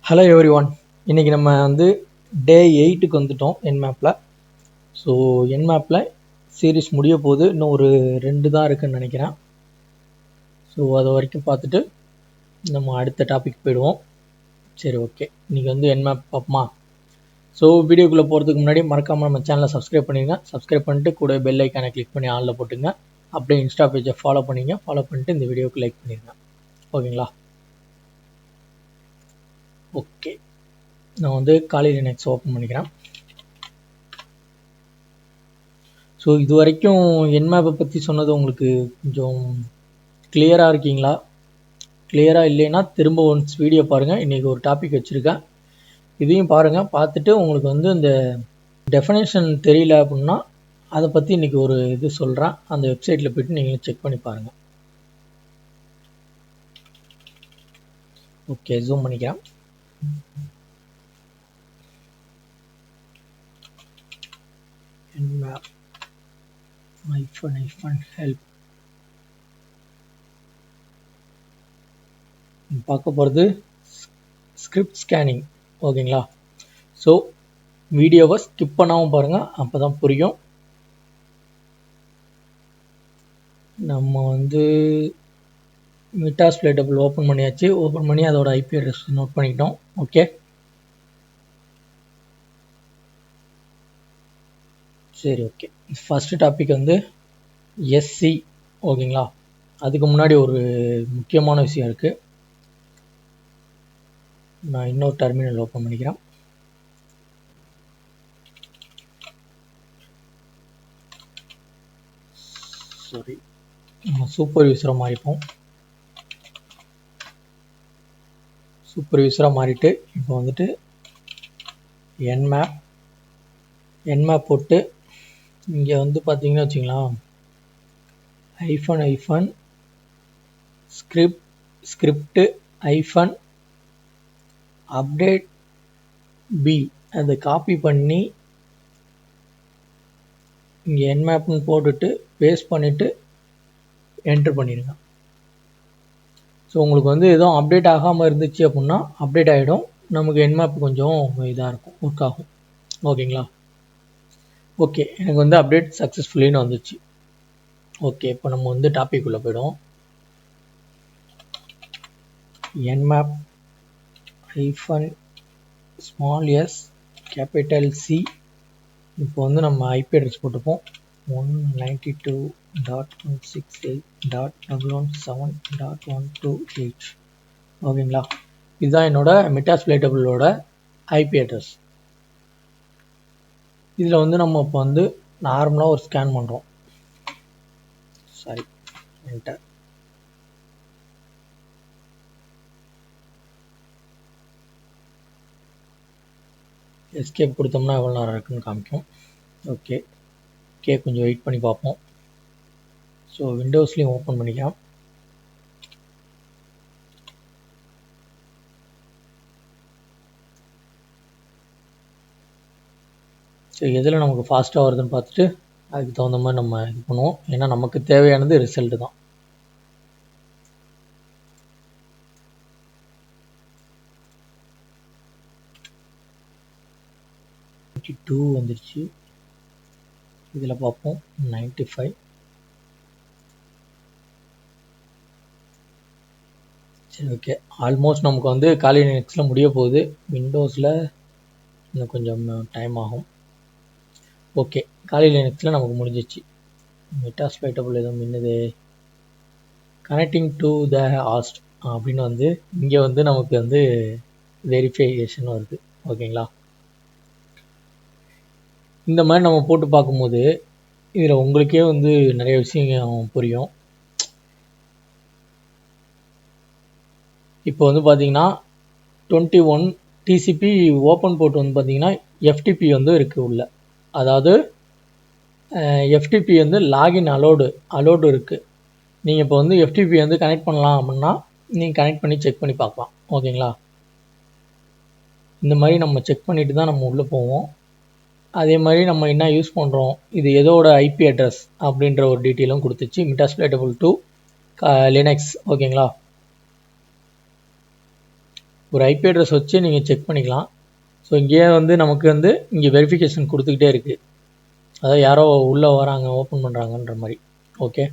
Hello every one, இன்றைக்கி நம்ம வந்து டே 8க்கு வந்துட்டோம் என்மேப்பில். ஸோ என்மேப்பில் சீரீஸ் முடிய போகுது, இன்னும் ஒரு 2 தான் இருக்குதுன்னு நினைக்கிறேன். ஸோ அது வரைக்கும் பார்த்துட்டு நம்ம அடுத்த டாபிக் போயிடுவோம். சரி, ஓகே, இன்றைக்கி வந்து என்மேப் பார்ப்போமா? ஸோ வீடியோக்குள்ளே போகிறதுக்கு முன்னாடி மறக்காமல் நம்ம சேனலை சப்ஸ்கிரைப் பண்ணிடுங்க. சப்ஸ்கிரைப் பண்ணிட்டு கூட பெல் ஐக்கானை கிளிக் பண்ணி ஆனில் போட்டுங்க. அப்படியே இன்ஸ்டா பேஜை ஃபாலோ பண்ணிவிட்டு இந்த வீடியோவுக்கு லைக் பண்ணிடுங்க. ஓகேங்களா? ஓகே, நான் வந்து காலி லினக்ஸ் ஓப்பன் பண்ணிக்கிறேன். ஸோ இது வரைக்கும் என்மேப்பை பற்றி சொன்னது உங்களுக்கு கொஞ்சம் கிளியராக இருக்கீங்களா? கிளியராக இல்லைன்னா திரும்ப ஒன்ஸ் வீடியோ பாருங்கள். இன்றைக்கி ஒரு டாபிக் வச்சுருக்கேன், இதையும் பாருங்கள். பார்த்துட்டு உங்களுக்கு வந்து இந்த டெஃபினேஷன் தெரியல அப்படின்னா அதை பற்றி இன்றைக்கி ஒரு இது சொல்கிறேன். அந்த வெப்சைட்டில் போய்ட்டு நீங்களும் செக் பண்ணி பாருங்கள். ஓகே, ஜூம் பண்ணிக்கிறேன். என்மேப் help பார்க்க போகிறது ஸ்கிரிப்ட் ஸ்கேனிங். ஓகேங்களா? ஸோ வீடியோவை ஸ்கிப் பண்ணாமல் பாருங்கள், அப்போ தான் புரியும். நம்ம வந்து மெட்டாஸ்ப்ளைட்டபிள் ஓப்பன் பண்ணியாச்சு. ஓப்பன் பண்ணி அதோட ஐபி அட்ரஸ் நோட் பண்ணிக்கிட்டோம். ஓகே, சரி, ஓகே. ஃபஸ்ட்டு டாபிக் வந்து எஸ்சி. ஓகேங்களா? அதுக்கு முன்னாடி ஒரு முக்கியமான விஷயம் இருக்குது. நான் இன்னொரு டெர்மினல் ஓப்பன் பண்ணிக்கிறேன். சாரி, நம்ம சூப்பர்வைசராக மாறிப்போம். சூப்பர்வைசராக மாறிட்டு இப்போ வந்துட்டு என்மேப் போட்டு இங்கே வந்து பார்த்தீங்கன்னா வச்சுக்கலாம், ஐஃபன் ஸ்கிரிப்ட் அப்டேட் பி அதை காப்பி பண்ணி இங்கே என்மேப்னு போட்டுட்டு பேஸ்ட் பண்ணிவிட்டு என்ட்ரு பண்ணிடுங்க. ஸோ உங்களுக்கு வந்து எதுவும் அப்டேட் ஆகாமல் இருந்துச்சு அப்படின்னா அப்டேட் ஆகிடும். நமக்கு என்மேப் கொஞ்சம் இதாக இருக்கும், ஒர்க் ஆகும். ஓகேங்களா? ஓகே, எனக்கு வந்து அப்டேட் சக்ஸஸ்ஃபுல்லின்னு வந்துச்சு. ஓகே, இப்போ நம்ம வந்து டாபிக் உள்ள போய்டும். Nmap small S capital C. இப்போ வந்து நம்ம ஐபி அட்ரஸ் போட்டுப்போம் 192.168.117.128. ஓகேங்களா? இதுதான் என்னோட மெட்டாஸ்ப்ளைட்டபிளோட ஐபி அட்ரஸ். இதில் வந்து நம்ம இப்போ வந்து நார்மலாக ஒரு ஸ்கேன் பண்ணுறோம். Sorry, enter. எஸ்கேப் கொடுத்தோம்னா எவ்வளோ நேரம் இருக்குன்னு காமிக்கும். ஓகே, கொஞ்சம் வெயிட் பண்ணி பார்ப்போம். ஸோ விண்டோஸ்லேயும் ஓப்பன் பண்ணிக்கலாம். ஸோ எதில் நமக்கு ஃபாஸ்ட்டாக வருதுன்னு பார்த்துட்டு அதுக்கு தகுந்த மாதிரி நம்ம இது பண்ணுவோம். ஏன்னா நமக்கு தேவையானது ரிசல்ட்டு தான். டூ வந்துருச்சு. இதில் பார்ப்போம் 95. சரி, ஓகே. ஆல்மோஸ்ட் நமக்கு வந்து காலி லினக்ஸில் முடிய போகுது. விண்டோஸில் இன்னும் கொஞ்சம் டைம் ஆகும். ஓகே, காலி லினக்ஸில் நமக்கு முடிஞ்சிச்சு. மெட்டாஸ்ப்ளைட்டபிள் எதுவும் மின்னுது. கனெக்டிங் டு த ஹாஸ்ட் அப்படின்னு வந்து இங்கே வந்து நமக்கு வந்து வெரிஃபிகேஷன் வருது. ஓகேங்களா? இந்த மாதிரி நம்ம போட்டு பார்க்கும்போது இதில் உங்களுக்கே வந்து நிறைய விஷயம் புரியும். இப்போ வந்து பார்த்தீங்கன்னா 21 டிசிபி ஓப்பன் போர்ட் வந்து பார்த்தீங்கன்னா எஃப்டிபி வந்து இருக்குது உள்ள. அதாவது எஃப்டிபி வந்து லாகின் அலோடு இருக்குது. நீங்கள் இப்போ வந்து எஃப்டிபி வந்து கனெக்ட் பண்ணலாம் அப்படின்னா நீங்கள் கனெக்ட் பண்ணி செக் பண்ணி பார்க்கலாம். ஓகேங்களா? இந்த மாதிரி நம்ம செக் பண்ணிவிட்டு தான் நம்ம உள்ளே போவோம். அதே மாதிரி நம்ம என்ன யூஸ் பண்ணுறோம், இது எதோட ஐபி அட்ரஸ் அப்படின்ற ஒரு டீட்டெயிலும் கொடுத்துச்சு. மெட்டாஸ்ப்ளைட்டபிள் டு லினக்ஸ். ஓகேங்களா? ஒரு ஐபி அட்ரஸ் வச்சு நீங்கள் செக் பண்ணிக்கலாம். ஸோ இங்கேயே வந்து நமக்கு வந்து இங்கே வெரிஃபிகேஷன் கொடுத்துக்கிட்டே இருக்குது, அதாவது யாரோ உள்ளே வராங்க ஓப்பன் பண்ணுறாங்கன்ற மாதிரி. ஓகே,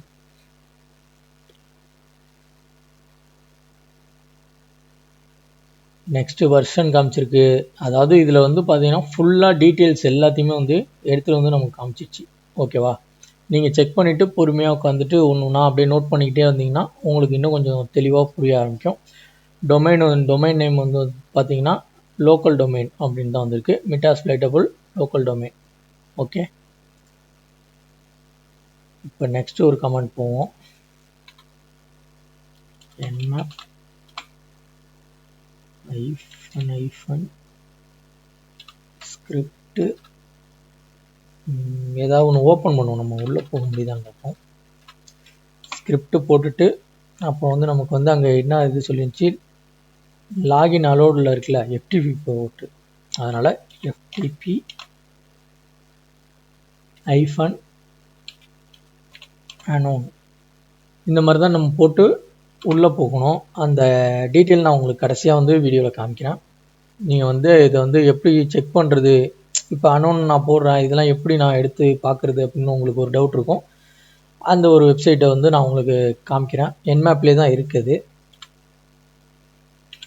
நெக்ஸ்ட்டு வெர்ஷன் காமிச்சிருக்கு. அதாவது இதில் வந்து பார்த்தீங்கன்னா ஃபுல்லாக டீட்டெயில்ஸ் எல்லாத்தையுமே வந்து எடுத்துகிட்டு வந்து நமக்கு காமிச்சிச்சு. ஓகேவா, நீங்கள் செக் பண்ணிவிட்டு பொறுமையாக உட்காந்துட்டு ஒன்று ஒன்றா அப்படியே நோட் பண்ணிக்கிட்டே வந்தீங்கன்னா உங்களுக்கு இன்னும் கொஞ்சம் தெளிவாக புரிய ஆரம்பிக்கும். டொமைன் நேம் வந்து பார்த்தீங்கன்னா லோக்கல் டொமைன் அப்படின்னு தான் வந்திருக்கு, மெட்டாஸ்பிளைட்டபிள் லோக்கல் டொமைன். ஓகே, இப்போ நெக்ஸ்ட்டு ஒரு கமெண்ட் போவோம். nmap ஸ்கிரிப்ட் ஏதாவது ஒன்று ஓப்பன் பண்ணுவோம், நம்ம உள்ளே போக முடியுதான்னு பார்ப்போம். ஸ்கிரிப்ட் போட்டுட்டு அப்புறம் வந்து நமக்கு வந்து அங்கே என்ன இது சொல்லிருந்துச்சு, லாகின் அலோடில் இருக்குல்ல எஃப்டிபி போட்டு, அதனால் எஃப்டிபி -anon இந்த மாதிரி தான் நம்ம போட்டு உள்ளே போகணும். அந்த டீட்டெயில் நான் உங்களுக்கு கடைசியாக வந்து வீடியோவில் காமிக்கிறேன். நீங்கள் வந்து இதை வந்து எப்படி செக் பண்ணுறது, இப்போ அனோன் நான் போடுறேன், இதெல்லாம் எப்படி நான் எடுத்து பார்க்குறது அப்படின்னு உங்களுக்கு ஒரு டவுட் இருக்கும். அந்த ஒரு வெப்சைட்டை வந்து நான் உங்களுக்கு காமிக்கிறேன். nmapலே தான் இருக்குது,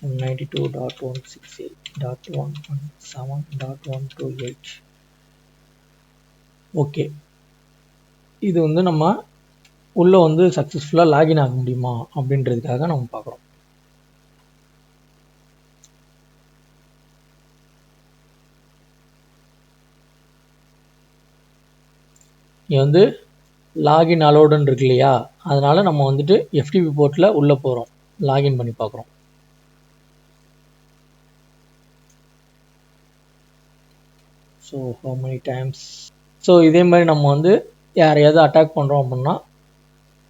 192.168.117.128. ஓகே, இது வந்து நம்ம உள்ளே வந்து சக்ஸஸ்ஃபுல்லாக லாகின் ஆக முடியுமா அப்படின்றதுக்காக நம்ம பார்க்குறோம். இங்கே வந்து லாகின் அலோடுன்னு இருக்கு இல்லையா, அதனால் நம்ம வந்துட்டு எஃப்டிபி போர்ட்டில் உள்ளே போகிறோம், லாகின் பண்ணி பார்க்குறோம். So how many times. So இதே மாதிரி நம்ம வந்து யாரையாவது அட்டாக் பண்ணுறோம் அப்படின்னா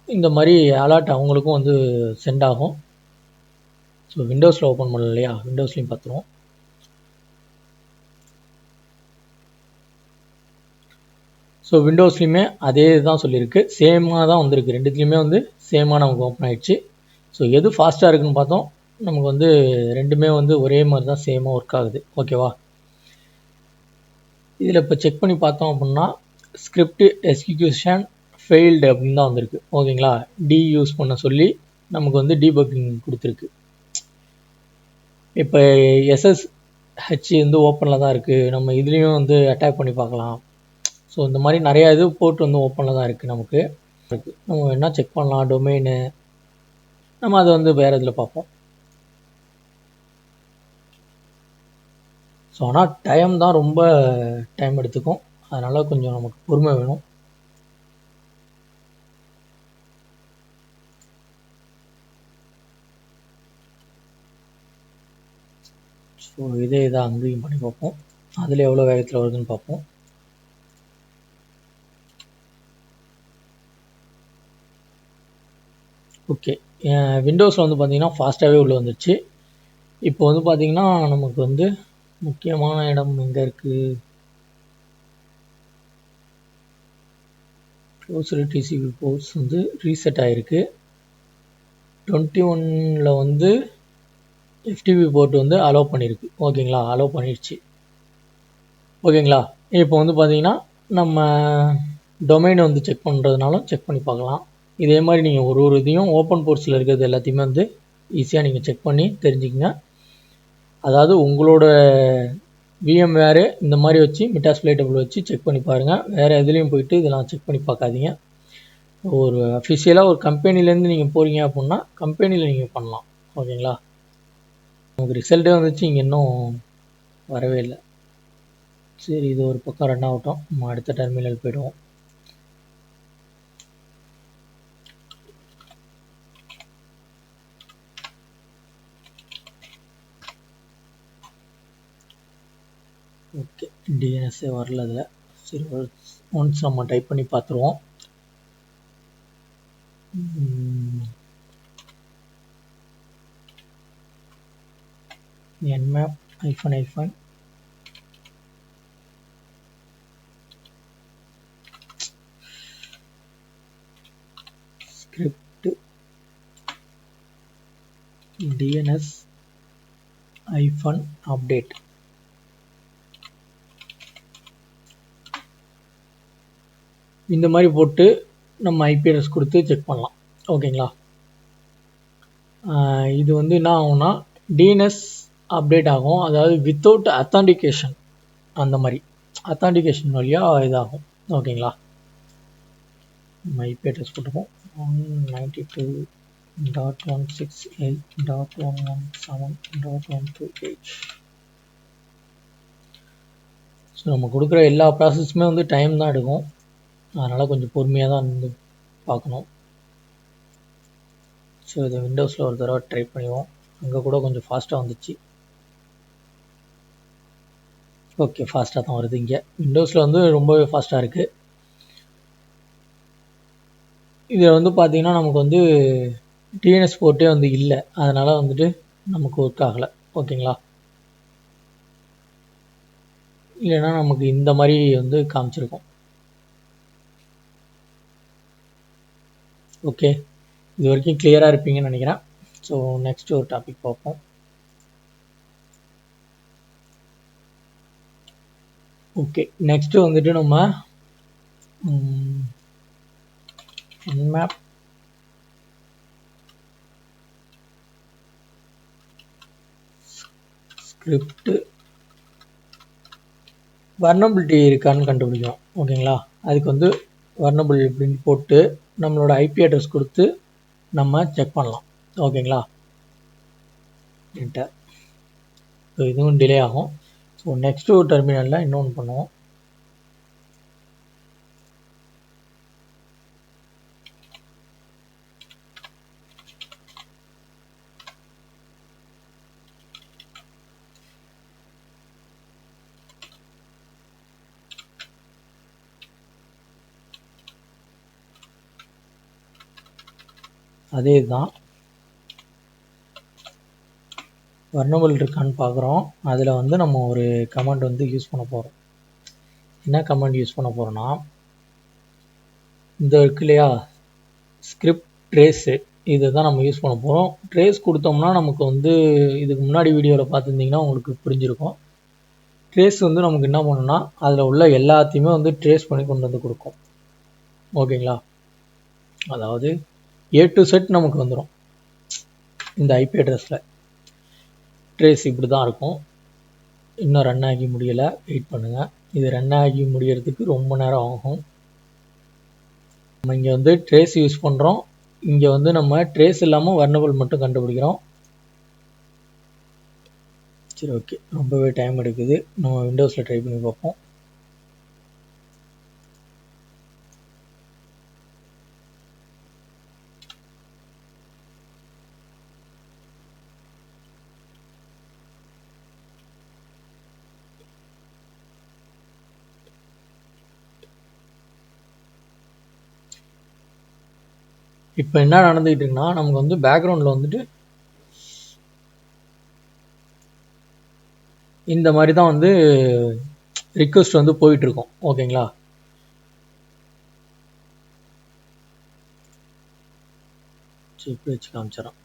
இந்த மாதிரி அலர்ட் அவங்களுக்கும் வந்து சென்ட் ஆகும். ஸோ விண்டோஸில் ஓப்பன் பண்ணல இல்லையா, விண்டோஸ்லையும் பார்த்துருவோம். ஸோ விண்டோஸ்லையுமே அதே தான் சொல்லியிருக்கு, சேமாக தான் வந்திருக்கு, ரெண்டுத்துலேயுமே வந்து சேமாக நமக்கு ஓப்பன் ஆகிடுச்சு. ஸோ எது ஃபாஸ்ட்டாக இருக்குன்னு பார்த்தோம், நமக்கு வந்து ரெண்டுமே வந்து ஒரே மாதிரி தான் சேமாக ஒர்க் ஆகுது. ஓகேவா, இதில் இப்போ செக் பண்ணி பார்த்தோம் அப்படின்னா ஸ்கிரிப்ட் எக்ஸிக்யூஷன் ஃபெயில்டு அப்படின்னு தான் வந்திருக்கு. ஓகேங்களா, டி யூஸ் பண்ண சொல்லி நமக்கு வந்து டீபக்கிங் கொடுத்துருக்கு. இப்போ SSH வந்து ஓப்பனில் தான் இருக்குது, நம்ம இதுலேயும் வந்து அட்டாக் பண்ணி பார்க்கலாம். ஸோ இந்த மாதிரி நிறையா இது போட்டு வந்து ஓப்பனில் தான் இருக்குது நமக்கு. நம்ம என்ன செக் பண்ணலாம், டொமைனு நம்ம அதை வந்து வேறு இதில் பார்ப்போம். ஸோ ஆனால் டைம் தான் ரொம்ப டைம் எடுத்துக்கும், அதனால் கொஞ்சம் நமக்கு பொறுமை வேணும். ஸோ இதே இதாக அங்கேயும் பண்ணி பார்ப்போம், அதில் எவ்வளோ வேகத்தில் வருதுன்னு பார்ப்போம். ஓகே, விண்டோஸில் வந்து பார்த்திங்கன்னா ஃபாஸ்ட்டாகவே உள்ளே வந்துடுச்சு. இப்போ வந்து பார்த்திங்கன்னா நமக்கு வந்து முக்கியமான இடம் எங்கே இருக்குது, க்ளோஸ்டு டிசிபி போர்ட்ஸ் வந்து ரீசெட் ஆகிருக்கு. 21 வந்து எஃப்டிபி போர்ட் வந்து அலோவ் பண்ணியிருக்கு. ஓகேங்களா, அலோவ் பண்ணிடுச்சு. ஓகேங்களா, இப்போ வந்து பார்த்திங்கன்னா நம்ம டொமைனை வந்து செக் பண்ணுறதுனாலும் செக் பண்ணி பார்க்கலாம். இதே மாதிரி நீங்கள் ஒரு இதையும் ஓப்பன் போர்ட்ஸில் இருக்கிறது எல்லாத்தையுமே வந்து ஈஸியாக நீங்கள் செக் பண்ணி தெரிஞ்சுக்கங்க. அதாவது உங்களோட VMware இந்த மாதிரி வச்சு மெட்டாஸ்பிளைட்டபிள் வச்சு செக் பண்ணி பாருங்கள், வேறு எதுலேயும் போயிட்டு இதெல்லாம் செக் பண்ணி பார்க்காதீங்க. ஒரு அஃபிஷியலாக ஒரு கம்பெனிலேருந்து நீங்கள் போகிறீங்க அப்படின்னா கம்பெனியில் நீங்கள் பண்ணலாம். ஓகேங்களா, உங்களுக்கு ரிசல்ட்டே வந்துச்சு, இங்கே இன்னும் வரவே இல்லை. சரி, இது ஒரு பக்கம் ரன் ஆகட்டும், நம்ம அடுத்த டெர்மினல் போய்டுவோம். ஓகே, டிஎன்எஸ்ஸே வரல அதில். சரி, ஒன்ஸ் நம்ம டைப் பண்ணி பார்த்துருவோம். nmap -, script DNS -update. இந்த மாதிரி போட்டு நம்ம IP address கொடுத்து செக் பண்ணலாம். ஓகேங்களா? இது வந்து என்ன ஆகும்னா DNS அப்டேட் ஆகும், அதாவது வித்தவுட் அத்தான்டிகேஷன். அந்த மாதிரி அத்தான்டிகேஷன் வழியாக இதாகும். ஓகேங்களா? நம்ம IP address போட்டுப்போம் 192.168.117.128. ஸோ நம்ம கொடுக்குற எல்லா ப்ராசஸுமே வந்து டைம் தான் எடுக்கும், அதனால் கொஞ்சம் பொறுமையாக தான் வந்து பார்க்கணும். ஸோ இதை விண்டோஸில் ஒரு தடவை ட்ரை பண்ணுவோம். அங்கே கூட கொஞ்சம் ஃபாஸ்ட்டாக வந்துச்சு. ஓகே, ஃபாஸ்ட்டாக தான் வருது. இங்கே விண்டோஸில் வந்து ரொம்பவே ஃபாஸ்ட்டாக இருக்குது. இதில் வந்து பார்த்திங்கன்னா நமக்கு வந்து DNS போர்ட்டே வந்து இல்லை, அதனால் வந்துட்டு நமக்கு ஒர்க் ஆகலை. ஓகேங்களா? இல்லைன்னா நமக்கு இந்த மாதிரி வந்து காமிச்சிருக்கும். ஓகே, இது வரைக்கும் கிளியராக இருப்பீங்கன்னு நினைக்கிறேன். ஸோ நெக்ஸ்ட் ஒரு டாபிக் பார்ப்போம். ஓகே, நெக்ஸ்ட்டு வந்துட்டு நம்ம nmap ஸ்கிரிப்ட் வர்னபிலிட்டி இருக்கான்னு கண்டுபிடிக்கும். ஓகேங்களா? அதுக்கு வந்து வர்னபிள் இப்படின்னு போட்டு நம்மளோட IP அட்ரஸ் கொடுத்து நம்ம செக் பண்ணலாம். ஓகேங்களா? என்டர். ஸோ இதுவும் டிலே ஆகும். ஸோ நெக்ஸ்ட்டு ஒரு டெர்மினலில் இன்னொன்று பண்ணுவோம். அதே தான் வர்னபிள் இருக்கான்னு பார்க்குறோம். அதில் வந்து நம்ம ஒரு கமாண்ட் வந்து யூஸ் பண்ண போகிறோம். என்ன கமாண்ட் யூஸ் பண்ண போகிறோன்னா, இந்த இருக்கு இல்லையா ஸ்கிரிப்ட் ட்ரேஸு, இதை தான் நம்ம யூஸ் பண்ண போகிறோம். ட்ரேஸ் கொடுத்தோம்னா நமக்கு வந்து இதுக்கு முன்னாடி வீடியோவில் பார்த்துருந்தீங்கன்னா உங்களுக்கு புரிஞ்சிருக்கும். ட்ரேஸ் வந்து நமக்கு என்ன பண்ணணும்னா அதில் உள்ள எல்லாத்தையுமே வந்து ட்ரேஸ் பண்ணி கொண்டு வந்து கொடுக்கும். ஓகேங்களா? அதாவது A to Z நமக்கு வந்துடும். இந்த IP அட்ரஸில் ட்ரேஸ் இப்படி தான் இருக்கும். இன்னும் ரன் ஆகி முடியலை, வெயிட் பண்ணுங்கள். இது ரன் ஆகி முடியறதுக்கு ரொம்ப நேரம் ஆகும். நம்ம இங்கே வந்து ட்ரேஸ் யூஸ் பண்ணுறோம். இங்கே வந்து நம்ம ட்ரேஸ் இல்லாமல் வர்னபிள் மட்டும் கண்டுபிடிக்கிறோம். சரி, ஓகே, ரொம்பவே டைம் எடுக்குது. நம்ம விண்டோஸில் ட்ரை பண்ணி பார்ப்போம். இப்போ என்ன நடந்துகிட்டு இருக்குன்னா, நமக்கு வந்து பேக்ரவுண்டில் வந்துட்டு இந்த மாதிரி தான் வந்து ரிக்வெஸ்ட் வந்து போயிட்டுருக்கோம். ஓகேங்களா? சரி, இப்படி வச்சு காமிச்சிடறோம்.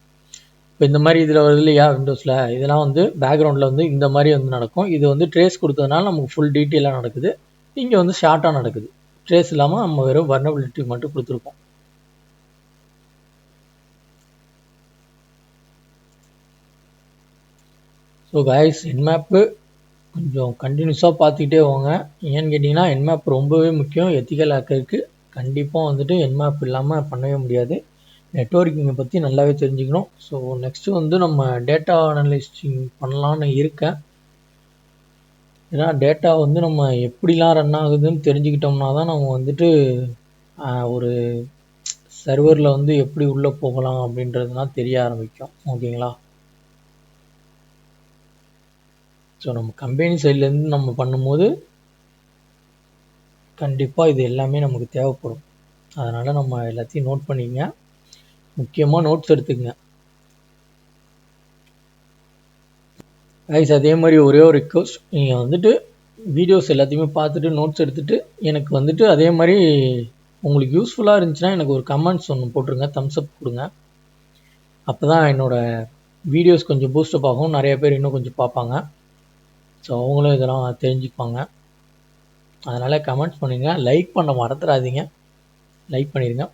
இப்போ இந்த மாதிரி இதில் வருது இல்லையா விண்டோஸில், இதெல்லாம் வந்து பேக்ரவுண்டில் வந்து இந்த மாதிரி வந்து நடக்கும். இது வந்து ட்ரேஸ் கொடுத்ததுனால நமக்கு ஃபுல் டீட்டெயிலாக நடக்குது. இங்கே வந்து ஷார்ட்டாக நடக்குது. ட்ரேஸ் இல்லாமல் நம்ம வெறும் வர்னபிலிட்டி மட்டும் கொடுத்துருக்கோம். ஸோ கைஸ், என்மேப்பு கொஞ்சம் கண்டினியூஸாக பார்த்துக்கிட்டே போங்க. ஏன்னு கேட்டிங்கன்னா என்மேப் ரொம்பவே முக்கியம். எத்திக்கல் ஹேக்கருக்கு கண்டிப்பாக வந்துட்டு என்மேப் இல்லாமல் பண்ணவே முடியாது. நெட்வொர்க்கிங்கை பற்றி நல்லாவே தெரிஞ்சுக்கணும். ஸோ நெக்ஸ்ட்டு வந்து நம்ம டேட்டா அனலிஸ்டிங் பண்ணலான்னு இருக்கேன். ஏன்னா டேட்டா வந்து நம்ம எப்படிலாம் ரன் ஆகுதுன்னு தெரிஞ்சுக்கிட்டோம்னா தான் நம்ம வந்துட்டு ஒரு சர்வரில் வந்து எப்படி உள்ளே போகலாம் அப்படின்றதுலாம் தெரிய ஆரம்பிக்கும். ஓகேங்களா? ஸோ நம்ம கம்பெனி சைட்லேருந்து நம்ம பண்ணும்போது கண்டிப்பாக இது எல்லாமே நமக்கு தேவைப்படும். அதனால் நம்ம எல்லாத்தையும் நோட் பண்ணிக்கங்க. முக்கியமாக நோட்ஸ் எடுத்துக்கங்க கைஸ். அதே மாதிரி ஒரே ஒரு ரிக்வஸ்ட், நீங்கள் வந்துட்டு வீடியோஸ் எல்லாத்தையுமே பார்த்துட்டு நோட்ஸ் எடுத்துகிட்டு எனக்கு வந்துட்டு அதே மாதிரி உங்களுக்கு யூஸ்ஃபுல்லாக இருந்துச்சுன்னா எனக்கு ஒரு கமெண்ட்ஸ் ஒன்று போட்டுருங்க, தம்ஸ் அப் கொடுங்க. அப்போ தான் என்னோடய வீடியோஸ் கொஞ்சம் பூஸ்டப் ஆகும், நிறைய பேர் இன்னும் கொஞ்சம் பார்ப்பாங்க. ஸோ அவங்களும் இதெல்லாம் தெரிஞ்சுப்பாங்க. அதனால் கமெண்ட்ஸ் பண்ணுங்கள், லைக் பண்ண மறந்துடாதீங்க, லைக் பண்ணிடுங்க.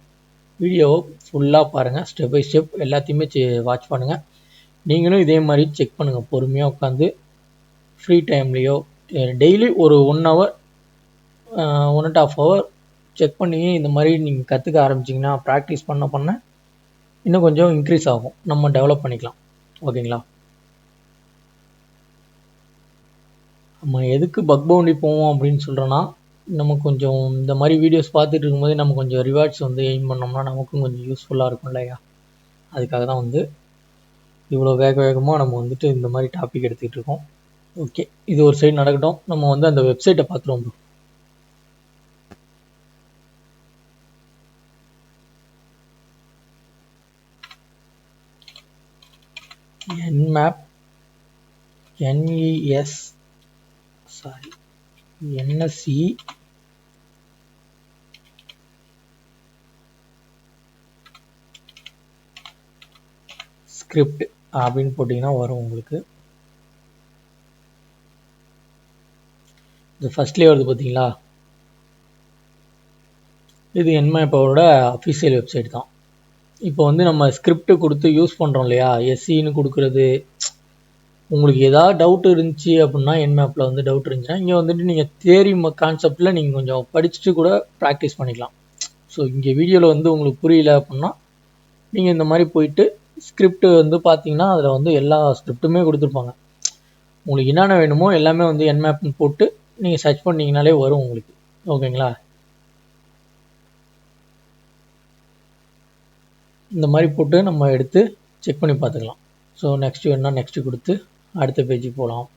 வீடியோவை ஃபுல்லாக பாருங்கள், ஸ்டெப் பை ஸ்டெப் எல்லாத்தையுமே வாட்ச் பண்ணுங்கள். நீங்களும் இதே மாதிரி செக் பண்ணுங்கள், பொறுமையாக உட்காந்து ஃப்ரீ டைம்லேயோ டெய்லி ஒரு 1 hour 1.5 hour செக் பண்ணி இந்த மாதிரி நீங்கள் கற்றுக்க ஆரம்பிச்சிங்கன்னா, ப்ராக்டிஸ் பண்ண இன்னும் கொஞ்சம் இன்க்ரீஸ் ஆகும், நம்ம டெவலப் பண்ணிக்கலாம். ஓகேங்களா? நம்ம எதுக்கு பக் பவுண்டி போவோம் அப்படின்னு சொல்கிறோன்னா, நம்ம கொஞ்சம் இந்த மாதிரி வீடியோஸ் பார்த்துட்டு இருக்கும்போது நம்ம கொஞ்சம் ரிவார்ட்ஸ் வந்து எய்ம் பண்ணோம்னா நமக்கும் கொஞ்சம் யூஸ்ஃபுல்லாக இருக்கும் இல்லையா? அதுக்காக தான் வந்து இவ்வளோ வேகமாக நம்ம வந்துட்டு இந்த மாதிரி டாபிக் எடுத்துக்கிட்டு இருக்கோம். ஓகே, இது ஒரு சைடு நடக்கட்டும். நம்ம வந்து அந்த வெப்சைட்டை பார்த்துருவோம் ப்ரோ. nmap NSE ஸ்கிரிப்ட் அப்படின்னு போட்டிங்கன்னா வரும் உங்களுக்கு. இது ஃபர்ஸ்ட்லேயே வருது பார்த்தீங்களா? இது nmapஓட அஃபிஷியல் வெப்சைட் தான். இப்போ வந்து நம்ம ஸ்கிரிப்ட் கொடுத்து யூஸ் பண்ணுறோம் இல்லையா, எஸ்சின்னு கொடுக்குறது. உங்களுக்கு ஏதாவது டவுட் இருந்துச்சு அப்படின்னா, nmapல வந்து டவுட் இருந்துச்சுன்னா இங்கே வந்துட்டு நீங்கள் தியரி கான்செப்டில் நீங்கள் கொஞ்சம் படிச்சுட்டு கூட ப்ராக்டிஸ் பண்ணிக்கலாம். ஸோ இங்கே வீடியோவில் வந்து உங்களுக்கு புரியல அப்படின்னா நீங்கள் இந்த மாதிரி போயிட்டு ஸ்கிரிப்ட் வந்து பார்த்தீங்கன்னா அதில் வந்து எல்லா ஸ்கிரிப்ட்டுமே கொடுத்துருப்பாங்க. உங்களுக்கு என்னென்ன வேணுமோ எல்லாமே வந்து nmapன்னு போட்டு நீங்கள் சர்ச் பண்ணிங்கனாலே வரும் உங்களுக்கு. ஓகேங்களா? இந்த மாதிரி போட்டு நம்ம எடுத்து செக் பண்ணி பார்த்துக்கலாம். ஸோ நெக்ஸ்ட்டு வேணுன்னா நெக்ஸ்ட்டு கொடுத்து அடுத்த பேஜுக்கு போகலாம்.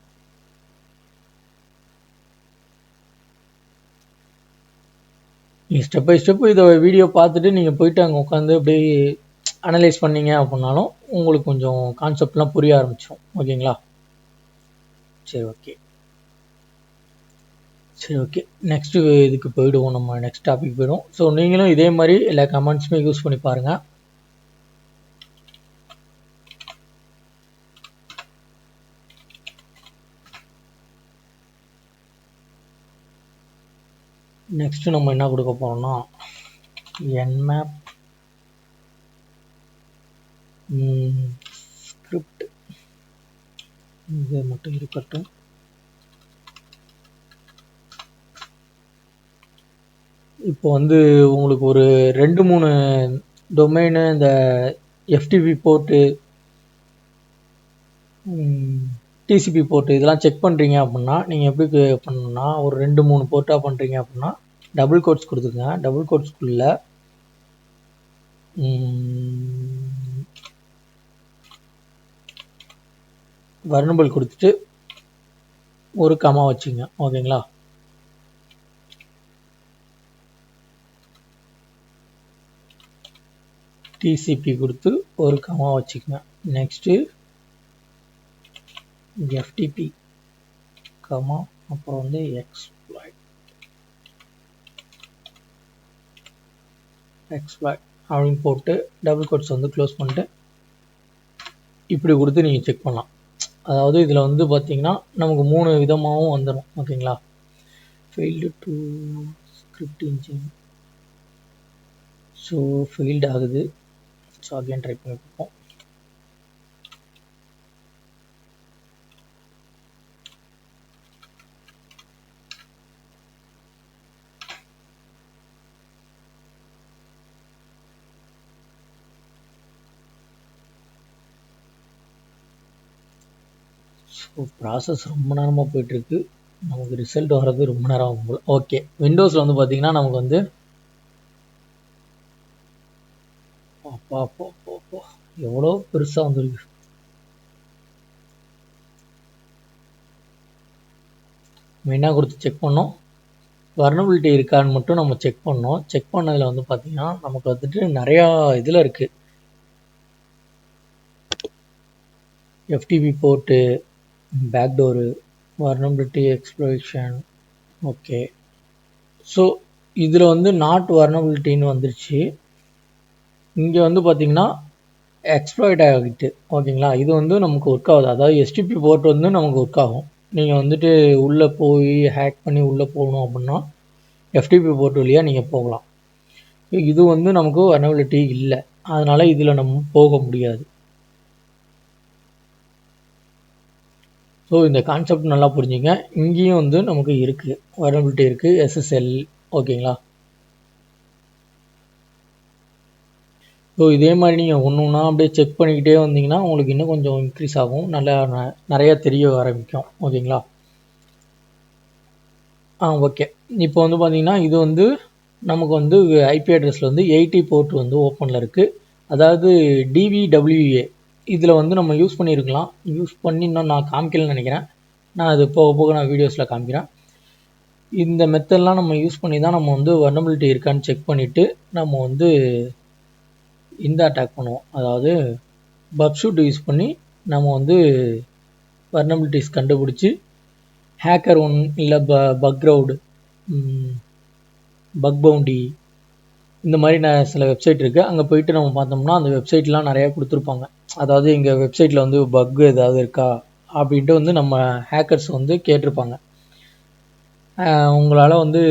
நீங்கள் ஸ்டெப் பை ஸ்டெப் இதை வீடியோ பார்த்துட்டு நீங்கள் போயிட்டு அங்கே உட்காந்து அப்படியே அனலைஸ் பண்ணீங்க அப்படின்னாலும் உங்களுக்கு கொஞ்சம் கான்செப்ட்லாம் புரிய ஆரம்பிச்சிடும். ஓகேங்களா? சரி ஓகே நெக்ஸ்ட்டு இதுக்கு போயிடுவோம், நம்ம நெக்ஸ்ட் டாபிக் போயிடுவோம். ஸோ நீங்களும் இதே மாதிரி எல்லா கமெண்ட்ஸுமே யூஸ் பண்ணி பாருங்கள். நெக்ஸ்ட்டு நம்ம என்ன கொடுக்க போகிறோம்னா nmap ஸ்கிரிப்ட். இது மட்டும் இருக்கட்டும். இப்போ வந்து உங்களுக்கு ஒரு 2-3 டொமைனு இந்த எஃப்டிபி போர்ட்டு, டிசிபி போர்ட்டு இதெல்லாம் செக் பண்ணுறீங்க அப்படின்னா நீங்கள் எப்படி பண்ணணும்னா, ஒரு 2-3 போர்ட்டாக பண்ணுறீங்க அப்படின்னா டபுள் கோட்ஸ் கொடுத்துருங்க. டபுள் கோட்ஸ்குள்ள வர்னபிள் கொடுத்துட்டு ஒரு கமா வச்சுங்க. ஓகேங்களா? டிசிபி கொடுத்து ஒரு கமா வச்சுக்கங்க. நெக்ஸ்ட்டு எஃப்டிபி கமா, அப்புறம் வந்து எக்ஸ்ப்ளாய்ட் அப்படின்னு போட்டு டபுள் கோட்ஸ் வந்து க்ளோஸ் பண்ணிட்டு இப்படி கொடுத்து நீங்கள் செக் பண்ணலாம். அதாவது இதில் வந்து பார்த்தீங்கன்னா நமக்கு 3 விதமாகவும் வந்துடும். ஓகேங்களா? Failed to script engine. So failed ஆகுது. ஸோ அகைன் ட்ரை பண்ணி பார்ப்போம். ஸோ ப்ராசஸ் ரொம்ப நேரமாக போயிட்டுருக்கு, நமக்கு ரிசல்ட் வர்றது ரொம்ப நேரம் ஆகும் போல். ஓகே, விண்டோஸில் வந்து பார்த்தீங்கன்னா நமக்கு வந்து எவ்வளோ பெருசாக வந்துருக்கு. மெயினாக கொடுத்து செக் பண்ணோம், வர்னபிலிட்டி இருக்கான்னு மட்டும் நம்ம செக் பண்ணோம். செக் பண்ணதில் வந்து பார்த்தீங்கன்னா நமக்கு வந்துட்டு நிறையா இதில் இருக்குது. FTP port, backdoor, vulnerability exploration. Okay, so இதில் வந்து நாட் வர்னபிலிட்டின்னு வந்துருச்சு. இங்கே வந்து பார்த்தீங்கன்னா எக்ஸ்ப்ளாய்ட் ஆகிட்டு ஓகேங்களா. இது வந்து நமக்கு ஒர்க் ஆகுது, அதாவது எஸ்டிபி போர்ட் வந்து நமக்கு ஒர்க் ஆகும். நீங்கள் வந்துட்டு உள்ளே போய் ஹேக் பண்ணி உள்ளே போகணும் அப்படின்னா எஃப்டிபி போர்ட் வழியாக நீங்கள் போகலாம். இது வந்து நமக்கு வல்னரபிலிட்டி இல்லை, அதனால் இதில் நம்ம போக முடியாது. ஸோ இந்த கான்செப்ட் நல்லா புரிஞ்சுங்க. இங்கேயும் வந்து நமக்கு இருக்குது, வல்னரபிலிட்டி இருக்குது, எஸ்எஸ்எல் ஓகேங்களா. ஸோ இதே மாதிரி நீங்கள் ஒன்று ஒன்றா அப்படியே செக் பண்ணிக்கிட்டே வந்தீங்கன்னா உங்களுக்கு இன்னும் கொஞ்சம் இன்க்ரீஸ் ஆகும், நல்லா நிறையா தெரிய ஆரம்பிக்கும் ஓகேங்களா. ஓகே. இப்போ வந்து பார்த்தீங்கன்னா இது வந்து நமக்கு வந்து ஐபி அட்ரஸில் வந்து 80 போர்ட் வந்து ஓப்பனில் இருக்குது, அதாவது டிவிடபிள்யூஏ இதில் வந்து நம்ம யூஸ் பண்ணியிருக்கலாம். யூஸ் பண்ணி இன்னும் நான் காமிக்கலன்னு நினைக்கிறேன், நான் அது போக போக நான் வீடியோஸில் காமிக்கிறேன். இந்த மெத்தட்லாம் நம்ம யூஸ் பண்ணி தான் நம்ம வந்து வல்னரபிலிட்டி இருக்கான்னு செக் பண்ணிவிட்டு நம்ம வந்து இந்த அட்டாக் பண்ணுவோம், அதாவது பப்ஷூட் யூஸ் பண்ணி நம்ம வந்து வல்னரபிலிட்டிஸ் கண்டுபிடிச்சி ஹேக்கர் ஒன் இல்லை பக்ரவுடு, பக் பவுண்டி இந்த மாதிரி சில வெப்சைட் இருக்குது, அங்கே போயிட்டு நம்ம பார்த்தோம்னா அந்த வெப்சைட்லாம் நிறையா கொடுத்துருப்பாங்க. அதாவது எங்கள் வெப்சைட்டில் வந்து பக் ஏதாவது இருக்கா அப்படின்ட்டு வந்து நம்ம ஹேக்கர்ஸ் வந்து கேட்டிருப்பாங்க. உங்களால் வந்து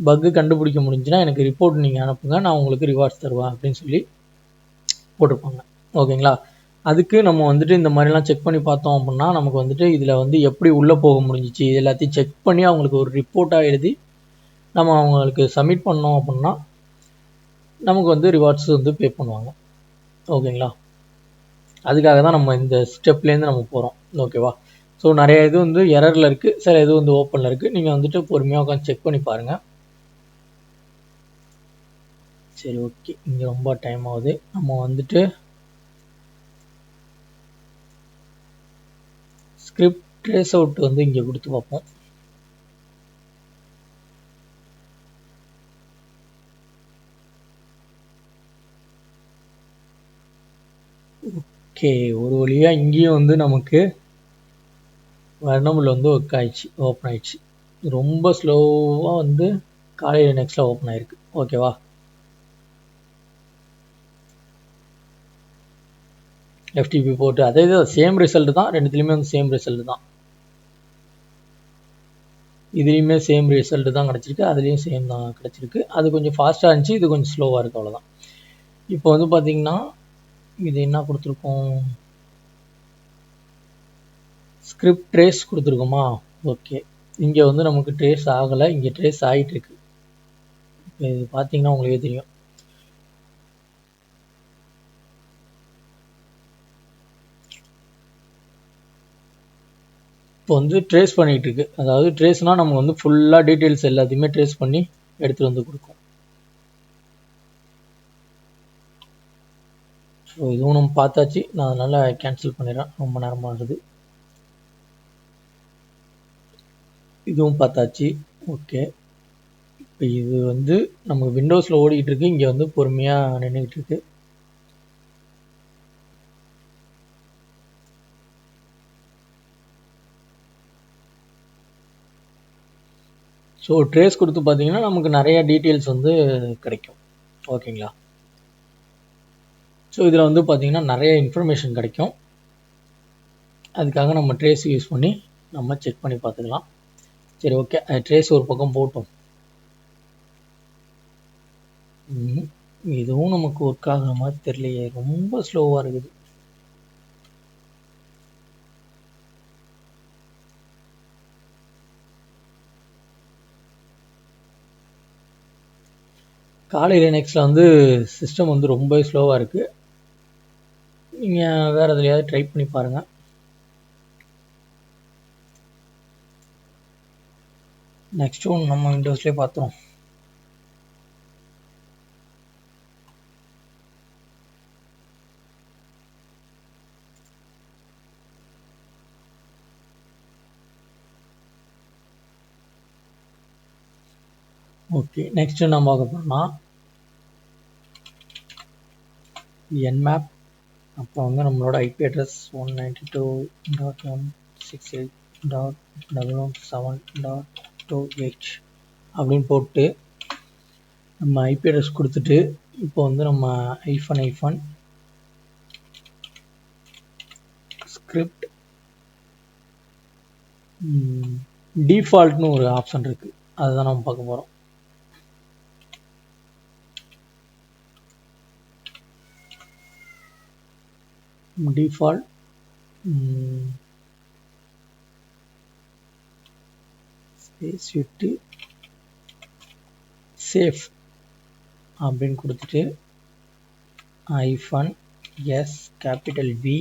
பக்கு கண்டுபிடிக்க முடிஞ்சுன்னா எனக்கு ரிப்போர்ட் நீங்கள் அனுப்புங்க, நான் உங்களுக்கு ரிவார்ட்ஸ் தருவேன் அப்படின்னு சொல்லி போட்டிருப்பாங்க ஓகேங்களா. அதுக்கு நம்ம வந்துட்டு இந்த மாதிரிலாம் செக் பண்ணி பார்த்தோம் அப்படின்னா நமக்கு வந்துட்டு இதில் வந்து எப்படி உள்ளே போக முடிஞ்சிச்சு இது எல்லாத்தையும் செக் பண்ணி அவங்களுக்கு ஒரு ரிப்போர்ட்டாக எழுதி நம்ம அவங்களுக்கு சப்மிட் பண்ணோம் அப்படின்னா நமக்கு வந்து ரிவார்ட்ஸ் வந்து பே பண்ணுவாங்க ஓகேங்களா. அதுக்காக தான் நம்ம இந்த ஸ்டெப்லேருந்து நம்ம போகிறோம் ஓகேவா. ஸோ நிறைய இது வந்து எரரில் இருக்குது, சில இது வந்து ஓப்பனில் இருக்குது, நீங்கள் வந்துட்டு பொறுமையாக உட்காந்து செக் பண்ணி பாருங்கள். சரி ஓகே, இங்கே ரொம்ப டைம் ஆகுது, நம்ம வந்துட்டு ஸ்கிரிப்ட் ட்ரேஸ் அவுட் வந்து இங்கே கொடுத்து பார்ப்போம். ஓகே, ஒரு வழியாக இங்கேயும் வந்து நமக்கு வல்னரபிள் வந்து ஒர்க் ஆயிடுச்சு, ஓப்பன் ஆயிடுச்சு. ரொம்ப ஸ்லோவாக வந்து காலையில் நெக்ஸ்ட்டில் ஓப்பன் ஆயிருக்கு ஓகேவா. எஃப்டிபி போட்டு அதே தான் சேம் ரிசல்ட் தான், ரெண்டுத்துலேயுமே வந்து சேம் ரிசல்ட் தான். இதுலேயுமே சேம் ரிசல்ட் தான் கிடச்சிருக்கு, அதுலேயும் சேம் தான் கிடச்சிருக்கு. அது கொஞ்சம் ஃபாஸ்ட்டாக இருந்துச்சு, இது கொஞ்சம் ஸ்லோவாக இருக்குது, அவ்வளோதான். இப்போ வந்து பார்த்தீங்கன்னா இது என்ன கொடுத்துருக்கோம், ஸ்கிரிப்ட் ட்ரேஸ் கொடுத்துருக்கோமா. ஓகே, இங்கே வந்து நமக்கு ட்ரேஸ் ஆகலை, இங்கே ட்ரேஸ் ஆகிட்டு இருக்கு. இப்போ இது பார்த்தீங்கன்னா உங்களுக்கே தெரியும். இப்போ வந்து ட்ரேஸ் பண்ணிகிட்டு இருக்கு, அதாவது ட்ரேஸ்னால் நம்ம வந்து ஃபுல்லாக டீட்டெயில்ஸ் எல்லாத்தையுமே ட்ரேஸ் பண்ணி எடுத்துகிட்டு வந்து கொடுக்கும். ஸோ இதுவும் நம்ம பார்த்தாச்சு, நான் அதனால் கேன்சல் பண்ணிடுறேன், ரொம்ப நேரமாகுது. இதுவும் பார்த்தாச்சு ஓகே. இப்போ இது வந்து நம்ம விண்டோஸில் ஓடிக்கிட்டு இருக்கு, இங்கே வந்து பொறுமையாக நின்றுக்கிட்டு இருக்கு. ஸோ ட்ரேஸ் கொடுத்து பார்த்தீங்கன்னா நமக்கு நிறைய டீட்டெயில்ஸ் வந்து கிடைக்கும் ஓகேங்களா. ஸோ இதில் வந்து பார்த்தீங்கன்னா நிறைய இன்ஃபர்மேஷன் கிடைக்கும், அதுக்காக நம்ம ட்ரேஸ் யூஸ் பண்ணி நம்ம செக் பண்ணி பார்த்துக்கலாம். சரி ஓகே, ட்ரேஸ் ஒரு பக்கம் போட்டோம். இதுவும் நமக்கு ஒர்க் ஆகிற மாதிரி தெரியலையே, ரொம்ப ஸ்லோவாக இருக்குது. காலையில் நெக்ஸ்ட்டில் வந்து சிஸ்டம் வந்து ரொம்ப ஸ்லோவாக இருக்குது, நீங்கள் வேறு எதுலையாவது ட்ரை பண்ணி பாருங்கள். நெக்ஸ்ட் ஒன் நம்ம விண்டோஸ்லேயே பார்த்தோம். ஓகே, நெக்ஸ்ட்டு நம்ம பார்க்க போகிறோம்னா என்மேப், அப்புறம் வந்து நம்மளோட ஐபி அட்ரஸ் 192.168.117.28 அப்படின்னு போட்டு நம்ம ஐபி அட்ரஸ் கொடுத்துட்டு இப்போ வந்து நம்ம ஐஃபன் டிஃபால்ட்னு ஒரு ஆப்ஷன் இருக்குது, அதுதான் நம்ம பார்க்க போகிறோம். டிஃபால்ட் ஸ்பேஸ் விட்டு சேஃப் அப்படின்னு கொடுத்துட்டு hyphen S capital V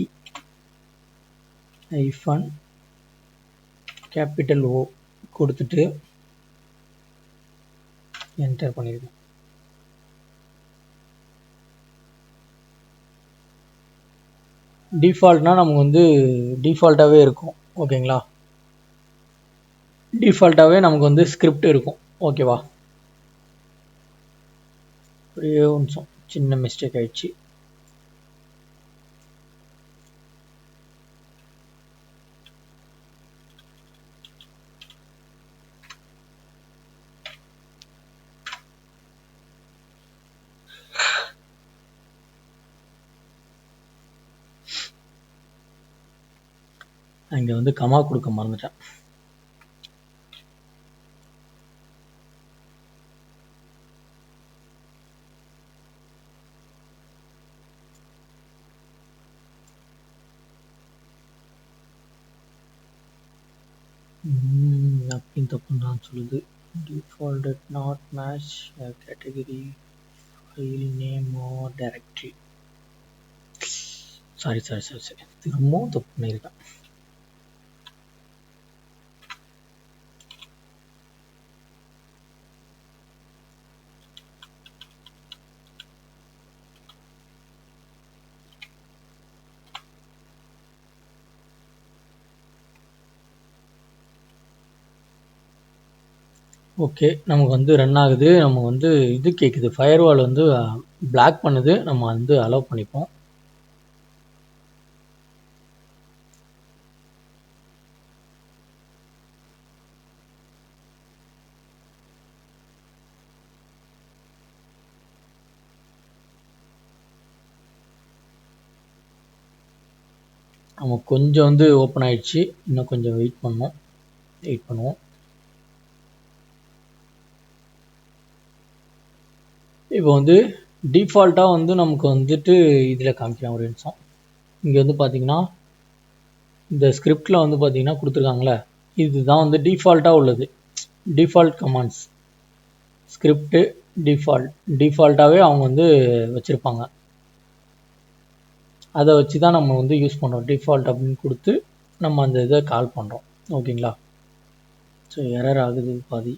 hyphen capital O கொடுத்துட்டு என்டர் பண்ணிடுங்க. டிஃபால்ட்னா நமக்கு வந்து டிஃபால்ட்டாகவே இருக்கும். ஓகேங்களா, டிஃபால்ட்டாகவே நமக்கு வந்து ஸ்கிரிப்ட் இருக்கும். ஓகேவா, ஒரே நிமிஷம், சின்ன மிஸ்டேக் ஆயிடுச்சு. இங்கே வந்து கமா கொடுக்க மறந்துட்டேன். அப்படின்னு தப்புன்னு தான் சொல்லுது. Default not match category file name or directory. Sorry, திரும்பவும் தப்பு பண்ணியிருக்கேன். ஓகே, நமக்கு வந்து ரன் ஆகுது. நம்ம வந்து இது கேட்குது, ஃபயர்வால் வந்து பிளாக் பண்ணுது. நம்ம வந்து அலோவ் பண்ணிப்போம். நம்ம கொஞ்சம் வந்து ஓப்பன் ஆயிடுச்சு, இன்னும் கொஞ்சம் வெயிட் பண்ணுவோம். இப்போ வந்து டிஃபால்ட்டாக வந்து நமக்கு வந்துட்டு இதில் காமிக்கிறேன், ஒரு நிமிஷம். இங்கே வந்து பார்த்தீங்கன்னா இந்த ஸ்கிரிப்டில் வந்து பார்த்தீங்கன்னா கொடுத்துருக்காங்களே, இதுதான் வந்து டிஃபால்ட்டாக உள்ளது. டிஃபால்ட் கமாண்ட்ஸ் ஸ்கிரிப்ட் டிஃபால்ட்டாகவே அவங்க வந்து வச்சுருப்பாங்க. அதை வச்சு தான் நம்ம வந்து யூஸ் பண்ணுறோம். டிஃபால்ட் அப்படின்னு கொடுத்து நம்ம அந்த இதை கால் பண்ணுறோம். ஓகேங்களா, ஸோ எரர் ஆகுது பாதி.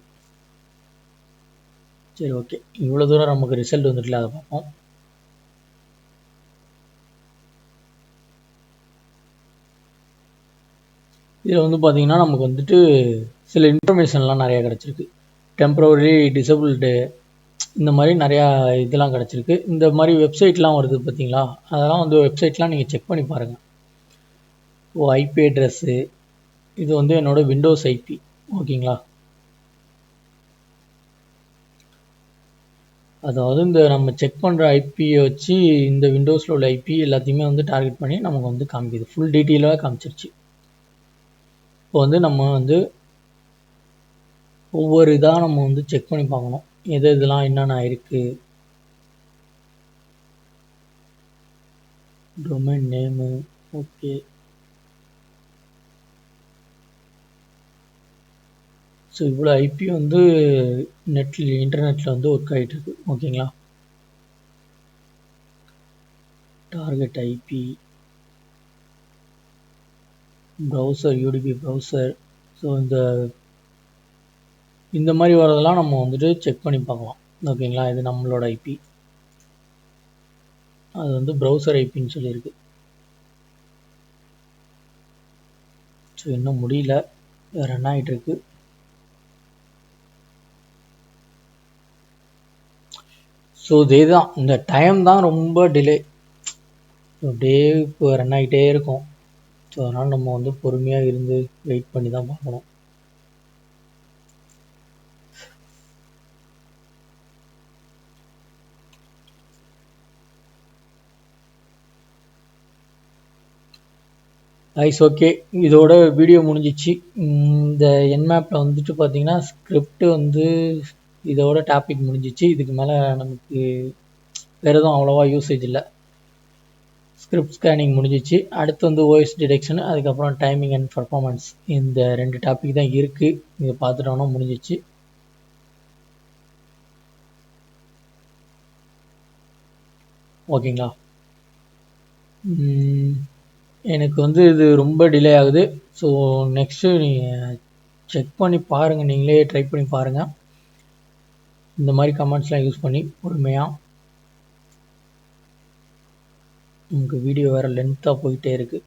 சரி, ஓகே, இவ்வளோ தூரம் நமக்கு ரிசல்ட் வந்துட்டுல, அதை பார்ப்போம். இதில் வந்து பார்த்தீங்கன்னா நமக்கு வந்துட்டு சில இன்ஃபர்மேஷன்லாம் நிறையா கிடச்சிருக்கு. டெம்பரவரி டிசபிள்டு இந்த மாதிரி நிறையா இதெல்லாம் கிடச்சிருக்கு. இந்த மாதிரி வெப்சைட்லாம் வருது பார்த்தீங்களா, அதெல்லாம் வந்து வெப்சைட்லாம் நீங்கள் செக் பண்ணி பாருங்கள். ஐபி அட்ரஸ்ஸு, இது வந்து என்னோடய விண்டோஸ் ஐபி. ஓகேங்களா, அதாவது இந்த நம்ம செக் பண்ணுற ஐபியை வச்சு இந்த விண்டோஸில் உள்ள ஐபி எல்லாத்தையுமே வந்து டார்கெட் பண்ணி நமக்கு வந்து காமிக்குது. ஃபுல் டீட்டெயிலாக காமிச்சிருச்சு. இப்போ வந்து நம்ம வந்து ஒவ்வொரு இதாக நம்ம வந்து செக் பண்ணி பார்க்கணும், எது இதெல்லாம் என்னென்ன இருக்குது. Domain name, okay. ஸோ இவ்வளோ ஐபி வந்து இன்டர்நெட்டில் வந்து ஒர்க் ஆகிட்டு இருக்கு. ஓகேங்களா, target IP, browser, UDP browser. So இந்த மாதிரி வரதெல்லாம் நம்ம வந்துட்டு செக் பண்ணி பார்க்கலாம். ஓகேங்களா, இது நம்மளோட ஐபி, அது வந்து ப்ரௌசர் ஐபின்னு சொல்லியிருக்கு. ஸோ இன்னும் முடியல, ரன் ஆகிட்டு இருக்கு. ஸோ இதே தான், இந்த டைம் தான் ரொம்ப டிலே. அப்படியே இப்போ ரன் ஆகிட்டே இருக்கும். ஸோ அதனால் நம்ம வந்து பொறுமையாக இருந்து வெயிட் பண்ணி தான் பார்க்கணும். ஐஸ் ஓகே, இதோட வீடியோ முடிஞ்சிச்சு. இந்த என்மேப்பில் வந்துட்டு பார்த்தீங்கன்னா ஸ்கிரிப்ட் வந்து இதோட டாபிக் முடிஞ்சிச்சு. இதுக்கு மேலே நமக்கு வேறு எதுவும் அவ்வளோவா யூசேஜ் இல்லை. ஸ்கிரிப்ட் ஸ்கேனிங் முடிஞ்சிச்சு. அடுத்து வந்து ஓஎஸ் டிடெக்ஷன், அதுக்கப்புறம் டைமிங் அண்ட் பர்ஃபார்மன்ஸ், இந்த 2 டாபிக் தான் இருக்குது. இதை பார்த்துட்டோன்னா முடிஞ்சிச்சு. ஓகேங்களா? எனக்கு வந்து இது ரொம்ப டிலே ஆகுது. ஸோ நெக்ஸ்ட்டு நீங்கள் செக் பண்ணி பாருங்கள், நீங்களே ட்ரை பண்ணி பாருங்கள். இந்த மாதிரி கமெண்ட்ஸ்லாம் யூஸ் பண்ணி பொறுமையாக. உங்களுக்கு வீடியோ வேறு லென்த்தாக போயிட்டே இருக்குது.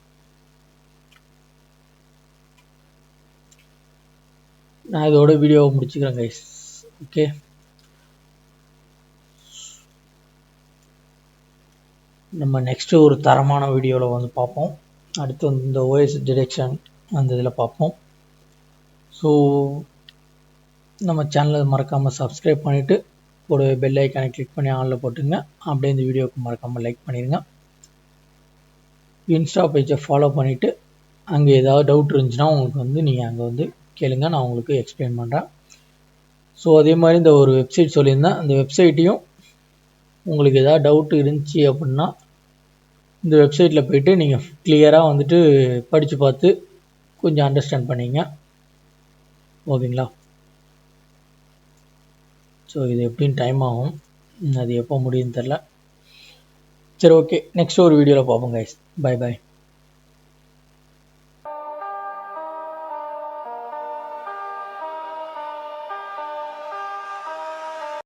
நான் இதோட வீடியோவை முடிச்சுக்கிறேன் கைஸ். ஓகே, நம்ம நெக்ஸ்ட்டு ஒரு தரமான வீடியோவில் வந்து பார்ப்போம். அடுத்து வந்து இந்த ஓஎஸ் டிடெக்ஷன் அந்த இதில் பார்ப்போம். ஸோ நம்ம சேனலை மறக்காமல் சப்ஸ்கிரைப் பண்ணிவிட்டு ஒரு பெல் ஐக்கானை கிளிக் பண்ணி ஆனில் போட்டுங்க. அப்படியே இந்த வீடியோவுக்கு மறக்காமல் லைக் பண்ணிடுங்க. இன்ஸ்டா பேஜை ஃபாலோ பண்ணிவிட்டு அங்கே ஏதாவது டவுட் இருந்துச்சுன்னா உங்களுக்கு வந்து நீங்கள் அங்கே வந்து கேளுங்க, நான் உங்களுக்கு எக்ஸ்பிளைன் பண்ணுறேன். ஸோ அதே மாதிரி இந்த ஒரு வெப்சைட் சொல்லியிருந்தேன், அந்த வெப்சைட்டையும் உங்களுக்கு ஏதாவது டவுட் இருந்துச்சு அப்படின்னா இந்த வெப்சைட்டில் போய்ட்டு நீங்கள் கிளியராக வந்துட்டு படித்து பார்த்து கொஞ்சம் அண்டர்ஸ்டாண்ட் பண்ணிங்க. ஓகேங்களா? ஸோ இது எப்படின்னு டைம் ஆகும், அது எப்போ முடியும்னு தெரில. சரி, ஓகே, நெக்ஸ்ட் ஒரு வீடியோவில் பார்ப்போம் கைஸ். Bye bye.